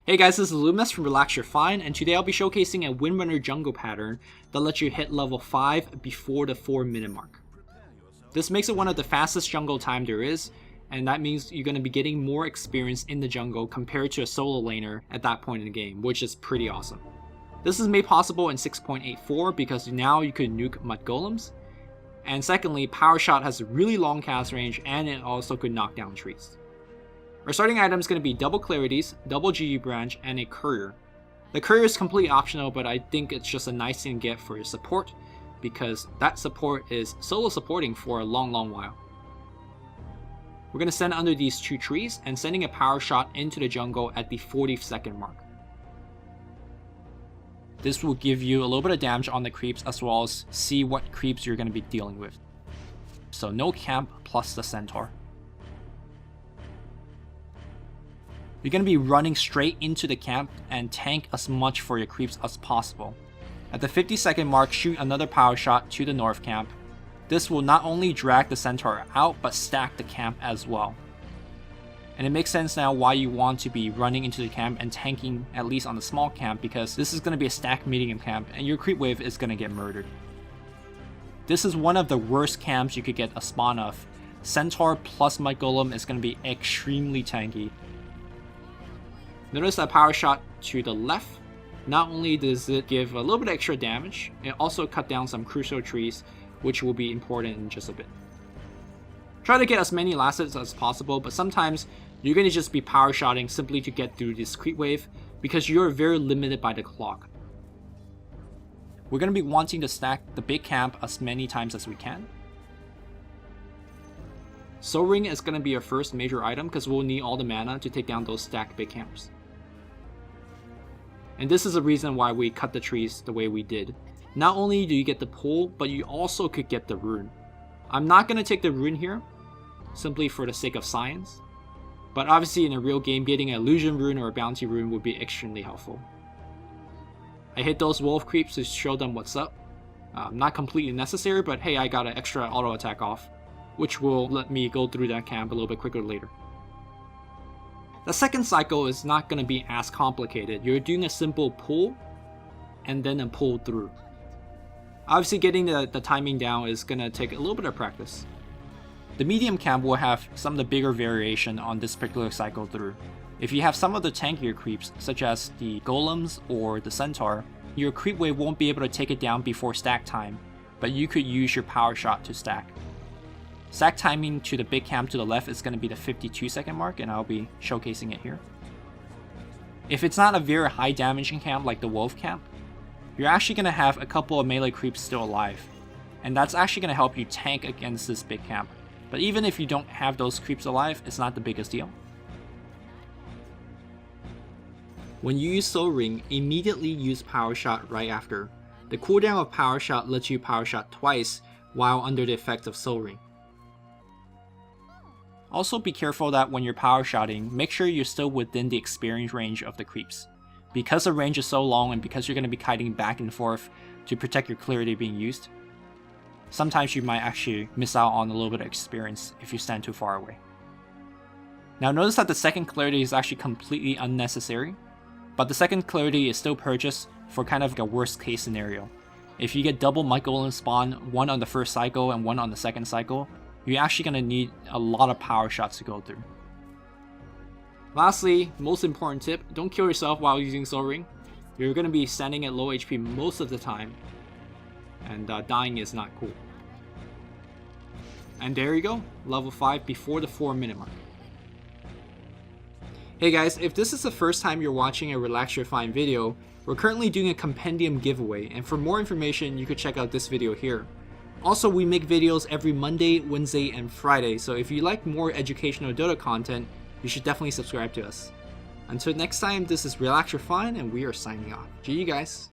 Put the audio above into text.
Hey guys, this is Luminous from Relax Your Fine, and today I'll be showcasing a Windranger Jungle pattern that lets you hit level 5 before the 4-minute mark. This makes it one of the fastest jungle time there is, and that means you're going to be getting more experience in the jungle compared to a solo laner at that point in the game, which is pretty awesome. This is made possible in 6.84 because now you could nuke mud golems, and secondly, Power Shot has a really long cast range and it also could knock down trees. Our starting item is going to be double clarities, double GU branch, and a courier. The courier is completely optional, but I think it's just a nice thing to get for your support because that support is solo supporting for a long while. We're going to send under these 2 trees and sending a power shot into the jungle at the 40-second mark. This will give you a little bit of damage on the creeps as well as see what creeps you're going to be dealing with. So no camp plus the centaur. You're going to be running straight into the camp and tank as much for your creeps as possible. At the 50-second mark, shoot another power shot to the north camp. This will not only drag the centaur out, but stack the camp as well. And it makes sense now why you want to be running into the camp and tanking at least on the small camp, because this is going to be a stacked medium camp and your creep wave is going to get murdered. This is one of the worst camps you could get a spawn of. Centaur plus Mud Golem is going to be extremely tanky. Notice that power shot to the left, not only does it give a little bit extra damage, it also cut down some crucial trees, which will be important in just a bit. Try to get as many last hits as possible, but sometimes you're going to just be power shotting simply to get through this creep wave because you're very limited by the clock. We're going to be wanting to stack the big camp as many times as we can. Soul Ring is going to be our first major item because we'll need all the mana to take down those stacked big camps. And this is the reason why we cut the trees the way we did. Not only do you get the pull, but you also could get the rune. I'm not going to take the rune here, simply for the sake of science. But obviously in a real game, getting an illusion rune or a bounty rune would be extremely helpful. I hit those wolf creeps to show them what's up. Not completely necessary, but hey, I got an extra auto attack off, which will let me go through that camp a little bit quicker later. The second cycle is not going to be as complicated. You're doing a simple pull and then a pull through. Obviously getting the timing down is going to take a little bit of practice. The medium camp will have some of the bigger variation on this particular cycle through. If you have some of the tankier creeps, such as the golems or the centaur, your creep wave won't be able to take it down before stack time, but you could use your power shot to stack. Stack timing to the big camp to the left is going to be the 52-second mark, and I'll be showcasing it here. If it's not a very high damaging camp like the wolf camp, you're actually going to have a couple of melee creeps still alive, and that's actually going to help you tank against this big camp. But even if you don't have those creeps alive, it's not the biggest deal. When you use Soul Ring, immediately use Power Shot right after. The cooldown of Power Shot lets you Power Shot twice while under the effect of Soul Ring. Also be careful that when you're power shotting, make sure you're still within the experience range of the creeps. Because the range is so long and because you're going to be kiting back and forth to protect your clarity being used, sometimes you might actually miss out on a little bit of experience if you stand too far away. Now notice that the second clarity is actually completely unnecessary, but the second clarity is still purchased for kind of like a worst case scenario. If you get double Mud Golem spawn, one on the first cycle and one on the second cycle, you're actually going to need a lot of power shots to go through. Lastly, most important tip, don't kill yourself while using Soul Ring. You're going to be standing at low HP most of the time, and dying is not cool. And there you go, level 5 before the 4-minute mark. Hey guys, if this is the first time you're watching a Relax Your Fine video, we're currently doing a compendium giveaway, and for more information you could check out this video here. Also, we make videos every Monday, Wednesday, and Friday, so if you like more educational Dota content, you should definitely subscribe to us. Until next time, this is Relax Your Fine, and we are signing off. GG guys!